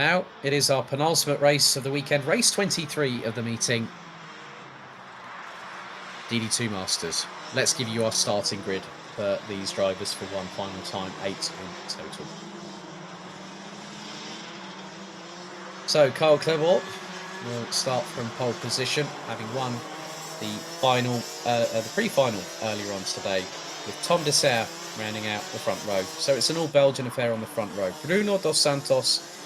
Now, it is our penultimate race of the weekend, race 23 of the meeting. DD2 Masters. Let's give you our starting grid for these drivers for one final time, 8 in total. So, Kyle Clermont will start from pole position, having won the pre-final earlier on today, with Tom Dessert rounding out the front row. So it's an all-Belgian affair on the front row. Bruno dos Santos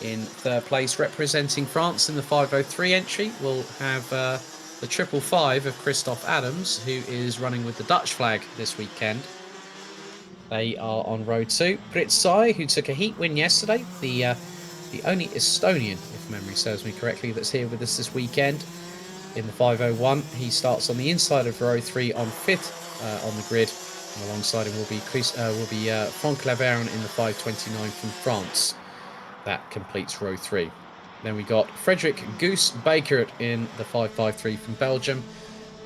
in third place, representing France in the 503 entry. We'll have the 555 of Christophe Adams, who is running with the Dutch flag this weekend. They are on row 2. Pritsai, who took a heat win yesterday, the only Estonian, if memory serves me correctly, that's here with us this weekend in the 501. He starts on the inside of row 3 on 5th on the grid. And alongside him will be Franck Laverne in the 529 from France. That completes row 3. Then we got Frederick Goose Baker in the 553 from Belgium.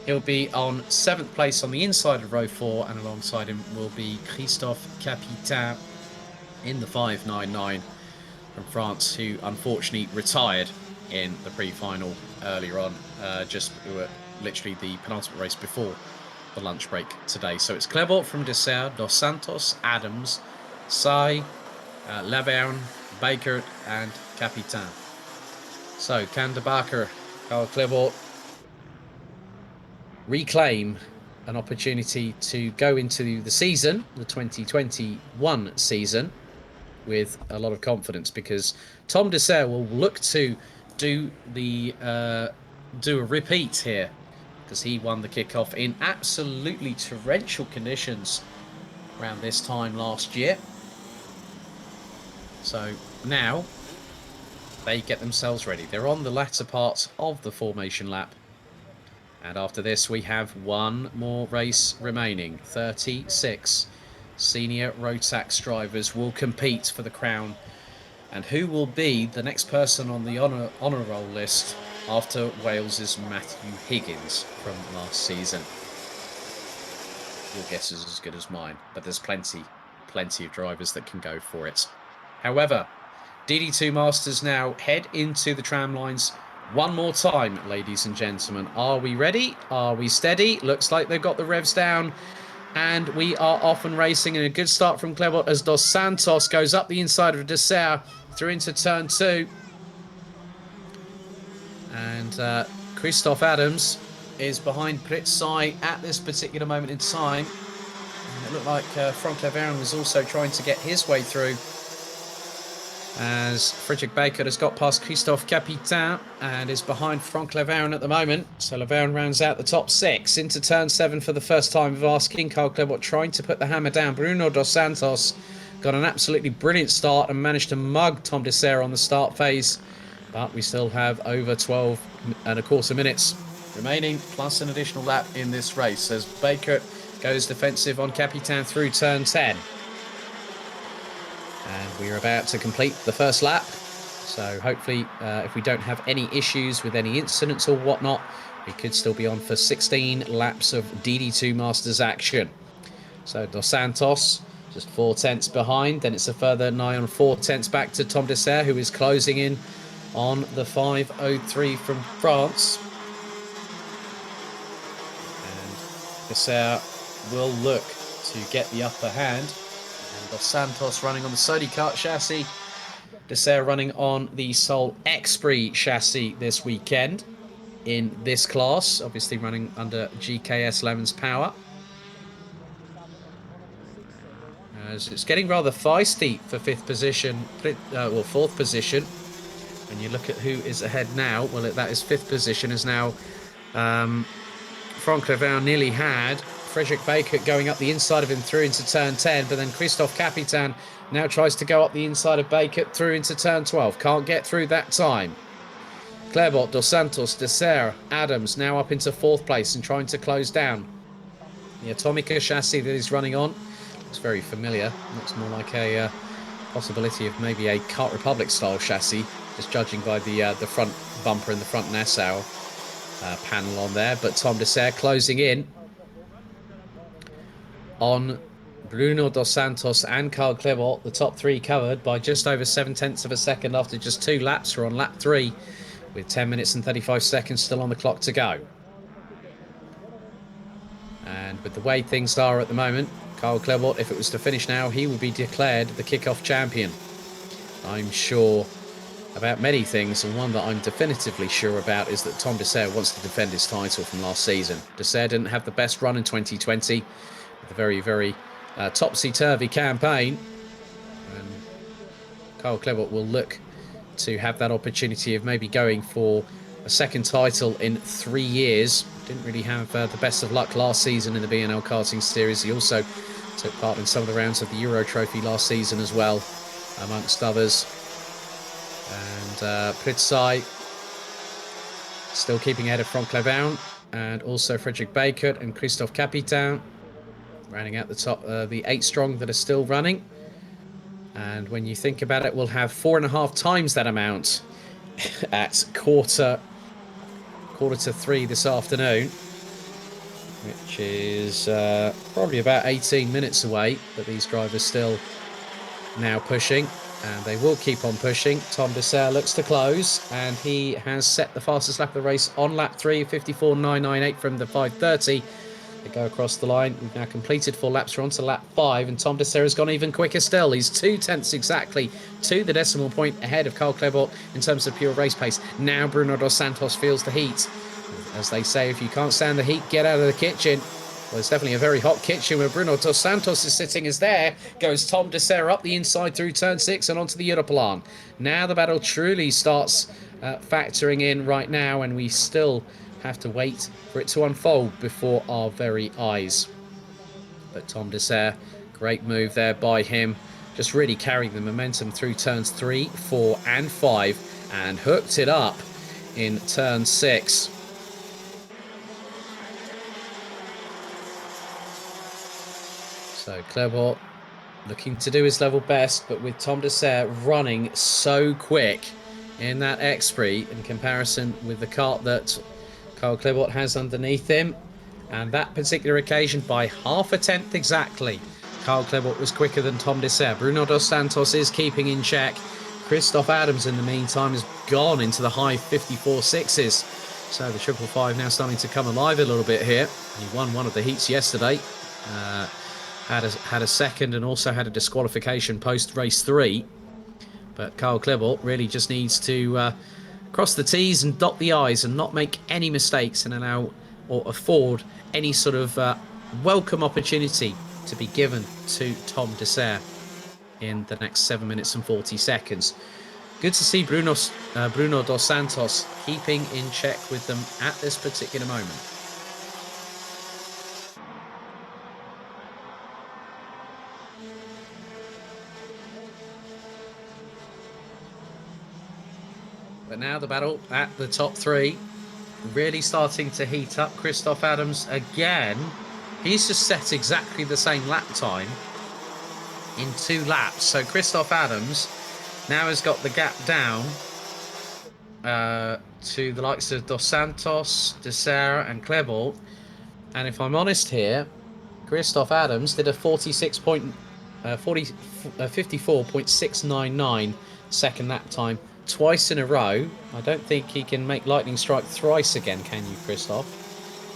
He'll be on 7th place on the inside of row 4, and alongside him will be Christophe Capitain in the 599 from France, who unfortunately retired in the pre-final earlier on, literally the penultimate race before the lunch break today. So it's Clermont from Dessert, Dos Santos, Adams, Sai, Laverne, Baker and Capitain. So can de Bakker, Carl Clermont reclaim an opportunity to go into the season, the 2021 season, with a lot of confidence, because Tom Dessert will look to do a repeat here, because he won the kickoff in absolutely torrential conditions around this time last year. So now they get themselves ready. They're on the latter part of the formation lap. And after this, we have one more race remaining. 36 senior Rotax drivers will compete for the crown. And who will be the next person on the honour roll list after Wales's Matthew Higgins from last season? Your guess is as good as mine, but there's plenty of drivers that can go for it. However, DD2 Masters now head into the tram lines one more time, ladies and gentlemen. Are we ready? Are we steady? Looks like they've got the revs down, and we are off and racing. And a good start from Clermont as Dos Santos goes up the inside of Dessert through into turn 2. And Christophe Adams is behind Pritsai at this particular moment in time. And it looked like Franck Laverne was also trying to get his way through, as Frederick Baker has got past Christophe Capitain and is behind Franck Laverne at the moment. So Laverne rounds out the top 6 into turn 7 for the first time of asking. Carl Clermont trying to put the hammer down. Bruno dos Santos got an absolutely brilliant start and managed to mug Tom Dessert on the start phase. But we still have over 12 and a quarter minutes remaining, plus an additional lap in this race, as Baker goes defensive on Capitain through turn 10. And we're about to complete the first lap. So hopefully, if we don't have any issues with any incidents or whatnot, we could still be on for 16 laps of DD2 Masters action. So Dos Santos just 4 tenths behind. Then it's a further nigh on 4 tenths back to Tom Dessert, who is closing in on the 503 from France. And Dessert will look to get the upper hand. And Dos Santos running on the Sodi Kart chassis. Dessert running on the Sol Xpree chassis this weekend in this class, obviously running under GKS Lemon's power. As it's getting rather feisty for 5th position, fourth position. When you look at who is ahead now, well, that is 5th position, is now Franck Laverne nearly had Frederick Baker going up the inside of him through into turn 10, but then Christophe Capitain now tries to go up the inside of Baker through into turn 12. Can't get through that time. Clermont, Dos Santos, Dessert, Adams now up into 4th place and trying to close down. The Atomica chassis that he's running on looks very familiar. Looks more like a possibility of maybe a Kart Republic style chassis, just judging by the front bumper and the front Nassau panel on there. But Tom Dessert closing in on Bruno Dos Santos and Carl Klebot, the top three, covered by just over 7/10 of a second after just 2 laps. We're on lap 3 with 10 minutes and 35 seconds still on the clock to go. And with the way things are at the moment, Carl Klebot, if it was to finish now, he would be declared the kick-off champion. I'm sure about many things, and one that I'm definitively sure about is that Tom Dessert wants to defend his title from last season. Dessert didn't have the best run in 2020, with a very, very topsy-turvy campaign. And Carl Klebot will look to have that opportunity of maybe going for a second title in 3 years. Didn't really have the best of luck last season in the BNL karting series. He also took part in some of the rounds of the Euro Trophy last season as well, amongst others. And Pritzai still keeping ahead of Franck Clebaun, and also Frederick Baker and Christophe Capitan rounding out the top, the 8 strong that are still running. And when you think about it, we'll have 4.5 times that amount at quarter to 3 this afternoon, which is probably about 18 minutes away. But these drivers still now pushing, and they will keep on pushing. Tom Dessert looks to close, and he has set the fastest lap of the race on lap 3, 54.998 from the 5:30. They go across the line. We've now completed 4 laps. We're on to lap 5, and Tom Dessert has gone even quicker still. He's 2/10 exactly to the decimal point ahead of Carl Klebot in terms of pure race pace. Now Bruno Dos Santos feels the heat. As they say, if you can't stand the heat, get out of the kitchen. Well, it's definitely a very hot kitchen where Bruno Dos Santos is sitting. As there goes Tom Dessert up the inside through turn 6 and onto the Europlan. Now the battle truly starts factoring in right now, and we still have to wait for it to unfold before our very eyes. But Tom Dessert, great move there by him, just really carrying the momentum through turns 3, 4 and 5, and hooked it up in turn 6. So Klebot looking to do his level best, but with Tom Dessert running so quick in that Xpree in comparison with the kart that Carl Klebot has underneath him, and that particular occasion by 1/2 tenth exactly, Carl Klebot was quicker than Tom Dessert. Bruno Dos Santos is keeping in check. Christophe Adams, in the meantime, has gone into the high 54.6s. So the 555 now starting to come alive a little bit here. He won one of the heats yesterday. Had a second and also had a disqualification post race 3. But Carl Klebot really just needs to cross the T's and dot the I's and not make any mistakes, and allow or afford any sort of welcome opportunity to be given to Tom Dessert in the next 7 minutes and 40 seconds. Good to see Bruno Dos Santos keeping in check with them at this particular moment. But now the battle at the top 3 really starting to heat up. Christophe Adams again. He's just set exactly the same lap time in 2 laps. So Christophe Adams now has got the gap down to the likes of Dos Santos, Dessert and Klebot. And if I'm honest here, Christophe Adams did a 54.699 second lap time twice in a row. I don't think he can make lightning strike thrice again, can you, Christophe?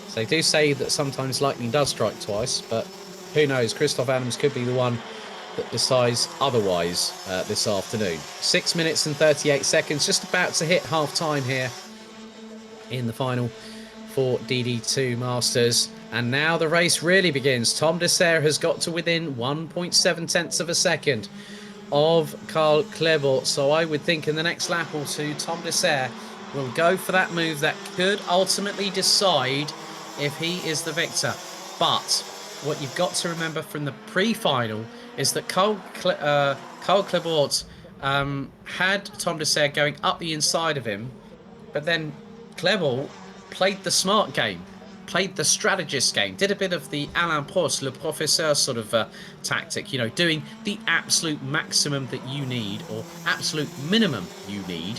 So they do say that sometimes lightning does strike twice, but who knows? Christophe Adams could be the one that decides otherwise this afternoon. 6 minutes and 38 seconds, just about to hit half time here in the final for DD2 Masters. And now the race really begins. Tom Dessert has got to within 1.7 tenths of a second of Carl Klebot. So I would think in the next lap or two, Tom Dessert will go for that move that could ultimately decide if he is the victor. But what you've got to remember from the pre-final is that Carl Klebot had Tom Dessert going up the inside of him, but then Klebot played the smart game, played the strategist game, did a bit of the Alain Prost, le professeur sort of tactic, you know, doing the absolute maximum that you need, or absolute minimum you need,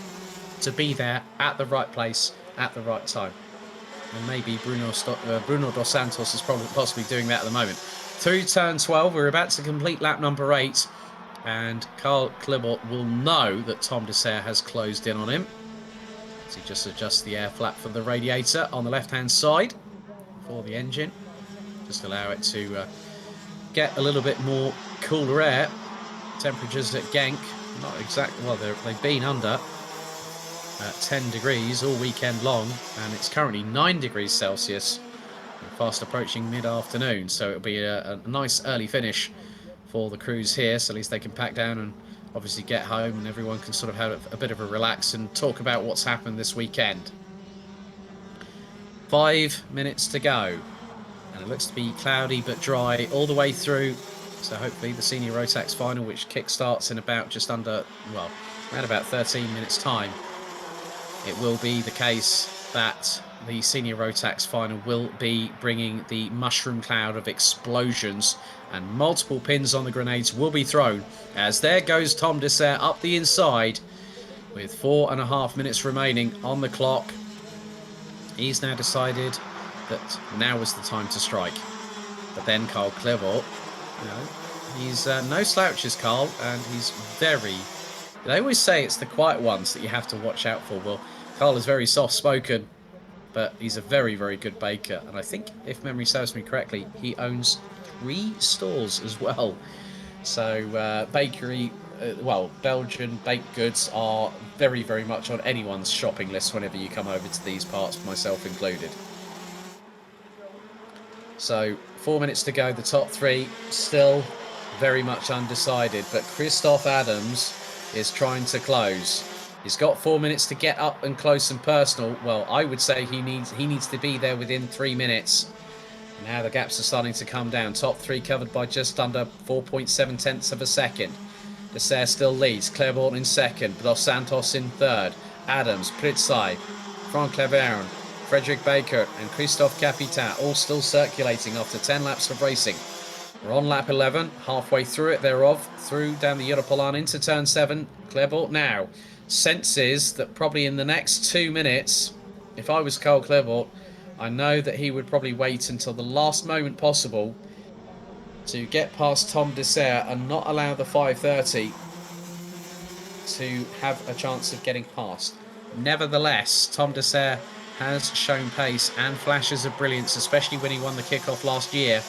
to be there at the right place at the right time. And maybe Bruno Dos Santos is possibly doing that at the moment. through turn 12. We're about to complete lap number 8. And Carl Klibort will know that Tom Dessert has closed in on him. So he just adjusts the air flap for the radiator on the left-hand side for the engine. Just allow it to get a little bit more cooler air. Temperatures at Genk, not exactly, well, they've been under 10 degrees all weekend long, and it's currently 9 degrees Celsius, fast approaching mid-afternoon, so it'll be a nice early finish for the crews here, so at least they can pack down and obviously get home, and everyone can sort of have a bit of a relax and talk about what's happened this weekend. 5 minutes to go, and it looks to be cloudy but dry all the way through. So hopefully the Senior Rotax final, which kick-starts in about just under, well, around about 13 minutes time, it will be the case that the Senior Rotax final will be bringing the mushroom cloud of explosions, and multiple pins on the grenades will be thrown, as there goes Tom Dessert up the inside with 4.5 minutes remaining on the clock. He's now decided that now was the time to strike. But then Carl Klibort, he's no slouches, Carl, and he's very... They always say it's the quiet ones that you have to watch out for. Well, Carl is very soft-spoken, but he's a very, very good baker. And I think, if memory serves me correctly, he owns 3 stores as well. So bakery, Belgian baked goods are very, very much on anyone's shopping list whenever you come over to these parts, myself included. So 4 minutes to go. The top 3 still very much undecided, but Christoph Adams is trying to close. He's got 4 minutes to get up and close and personal. Well, I would say he needs to be there within 3 minutes. Now the gaps are starting to come down. Top 3 covered by just under 4.7 tenths of a second. Dessert still leads. Claiborne in second. Dos Santos in third. Adams, Pritzai, Frank Cleveron, Frederick Baker and Christophe Capitan all still circulating after 10 laps of racing. We're on lap 11, halfway through it thereof, through down the Europolan into turn 7. Claiborne now senses that probably in the next 2 minutes, if I was Carl Claiborne, I know that he would probably wait until the last moment possible to get past Tom Dessert and not allow the 530 to have a chance of getting past. Nevertheless, Tom Dessert has shown pace and flashes of brilliance, especially when he won the kickoff last year,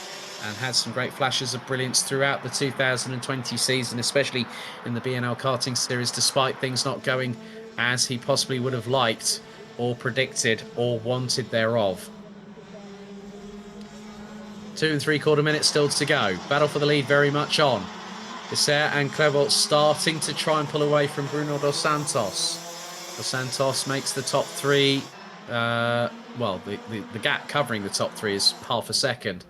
and had some great flashes of brilliance throughout the 2020 season, especially in the BNL karting series, despite things not going as he possibly would have liked or predicted or wanted thereof. 2 3/4 minutes still to go. Battle for the lead very much on. Dessert and Claiborne starting to try and pull away from Bruno Dos Santos. Dos Santos makes the top 3. The gap covering the top 3 is half a second.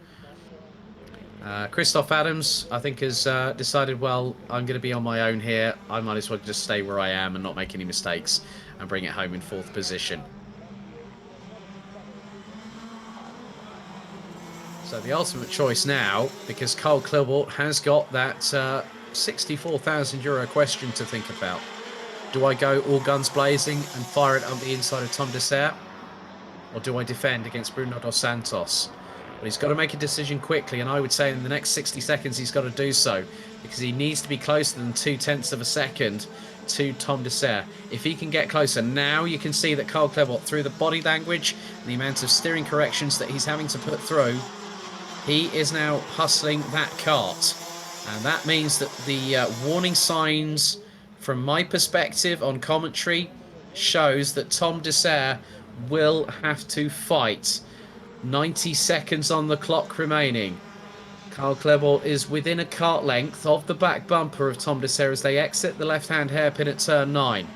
Christoph Adams, I think, has decided, well, I'm going to be on my own here. I might as well just stay where I am and not make any mistakes and bring it home in 4th position. So the ultimate choice now, because Carl Claiborne has got that €64,000 question to think about. Do I go all guns blazing and fire it up the inside of Tom Dessert? Or do I defend against Bruno Dos Santos? But he's got to make a decision quickly, and I would say in the next 60 seconds he's got to do so, because he needs to be closer than 0.2 of a second to Tom Dessert. If he can get closer, now you can see that Carl Claiborne, through the body language and the amount of steering corrections that he's having to put through, he is now hustling that kart. And that means that the warning signs, from my perspective on commentary, shows that Tom Dessert will have to fight. 90 seconds on the clock remaining. Carl Claiborne is within a kart length of the back bumper of Tom Dessert as they exit the left-hand hairpin at turn 9.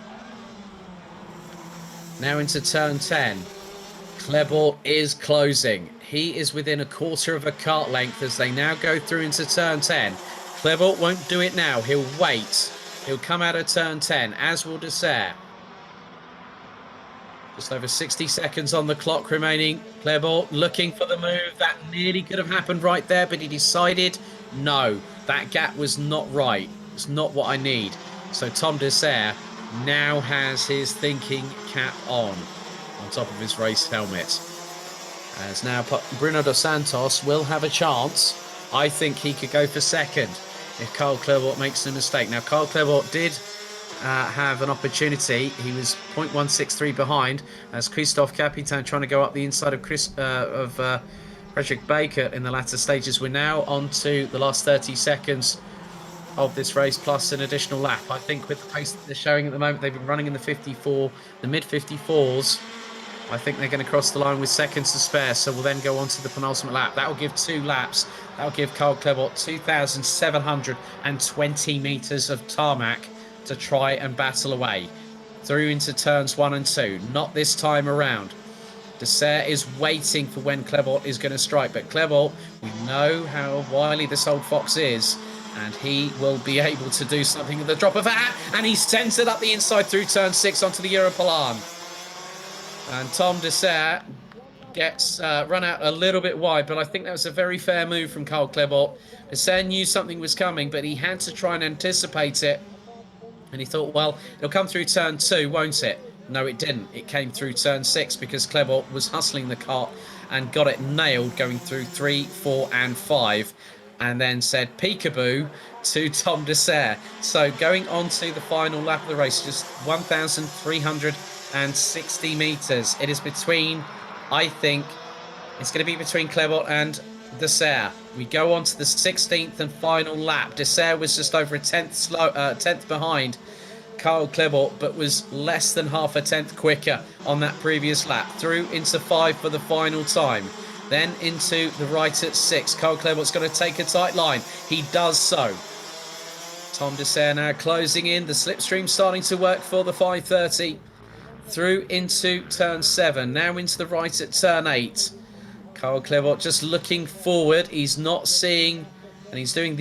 Now into turn 10. Claiborne is closing. He is within a quarter of a kart length as they now go through into turn 10. Claiborne won't do it now. He'll wait. He'll come out of turn 10, as will Dessert. Just over 60 seconds on the clock remaining. Claiborne looking for the move. That nearly could have happened right there, but he decided, no, that gap was not right. It's not what I need. So Tom Dessert now has his thinking cap on top of his race helmet. As now Bruno Dos Santos will have a chance I think he could go for second if Carl Clermont makes a mistake. Now, Carl Clermont did have an opportunity. He was 0.163 behind as Christophe Capitan trying to go up the inside of Frederick Baker in the latter stages. We're now on to the last 30 seconds of this race plus an additional lap. I think with the pace that they're showing at the moment, they've been running in the mid 54s. I think they're going to cross the line with seconds to spare, so we'll then go on to the penultimate lap. That will give 2 laps. That will give Carl Clermont 2,720 metres of tarmac to try and battle away through into turns 1 and 2. Not this time around. Dessert is waiting for when Clermont is going to strike, but Clermont, we know how wily this old fox is, and he will be able to do something at the drop of a hat, and he sends it up the inside through turn 6 onto the Europalan. And Tom Dessert gets run out a little bit wide, but I think that was a very fair move from Carl Clermont. Dessert knew something was coming, but he had to try and anticipate it. And he thought, well, it'll come through turn 2, won't it? No, it didn't. It came through turn 6 because Clermont was hustling the cart and got it nailed going through 3, 4 and 5. And then said peekaboo to Tom Dessert. So going on to the final lap of the race, just 1,360 metres. It is between, I think, it's going to be between Clermont and Dessert. We go on to the 16th and final lap. Dessert was just over a tenth behind Carl Clermont, but was less than half a tenth quicker on that previous lap. Through into 5 for the final time. Then into the right at 6. Carl Clermont's going to take a tight line. He does so. Tom Dessert now closing in. The slipstream starting to work for the 5:30. Through into turn 7. Now into the right at turn 8. Carl Clermont just looking forward. He's not seeing, and he's doing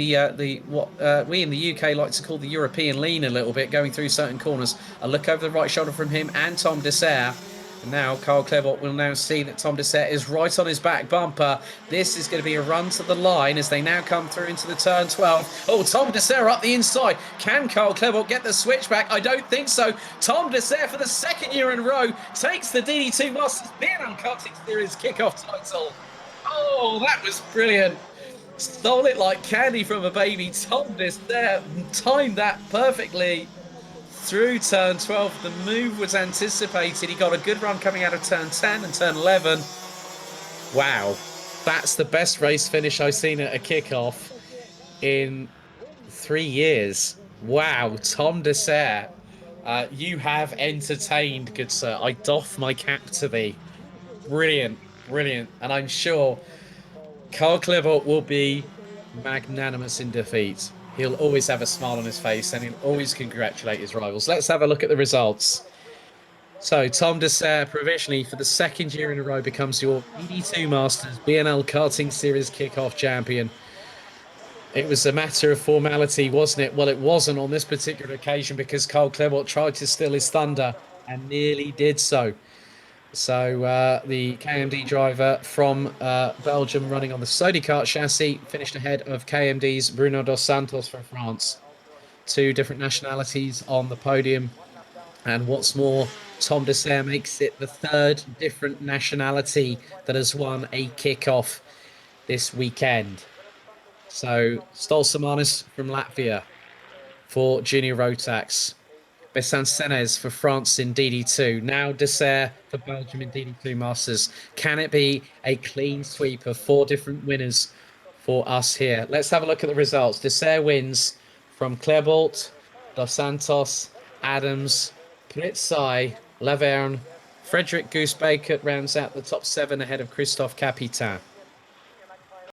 what we in the UK like to call the European lean a little bit, going through certain corners. A look over the right shoulder from him and Tom Dessert. And now Carl Clermont will now see that Tom Dessert is right on his back bumper. This is going to be a run to the line as they now come through into the turn 12. Oh, Tom Dessert up the inside. Can Carl Clermont get the switchback? I don't think so. Tom Dessert for the second year in a row takes the DD2 Masters BNL Karting Series kickoff title. Oh, that was brilliant. Stole it like candy from a baby. Tom Dessert timed that perfectly. Through turn 12, the move was anticipated. He got a good run coming out of turn 10 and turn 11. Wow, that's the best race finish I've seen at a kickoff in 3 years. Wow, Tom Dessert, you have entertained, good sir. I doff my cap to thee. Brilliant, brilliant. And I'm sure Carl Clermont will be magnanimous in defeat. He'll always have a smile on his face and he'll always congratulate his rivals. Let's have a look at the results. So, Tom Dessert, provisionally for the second year in a row, becomes your DD2 Masters BNL Karting Series kickoff champion. It was a matter of formality, wasn't it? Well, it wasn't on this particular occasion because Carl Clermont tried to steal his thunder and nearly did so. So the KMD driver from Belgium running on the Sodi Kart chassis finished ahead of KMD's Bruno Dos Santos from France. 2 different nationalities on the podium. And what's more, Tom Dessert makes it the 3rd different nationality that has won a kickoff this weekend. So Stolsamanis from Latvia for Junior Rotax. Bessan Senez for France in DD2. Now Dessert for Belgium in DD2 Masters. Can it be a clean sweep of 4 different winners for us here? Let's have a look at the results. Dessert wins from Clermont, Dos Santos, Adams, Pritzai, Laverne. Frederick Goose Baker rounds out the top 7 ahead of Christophe Capitan.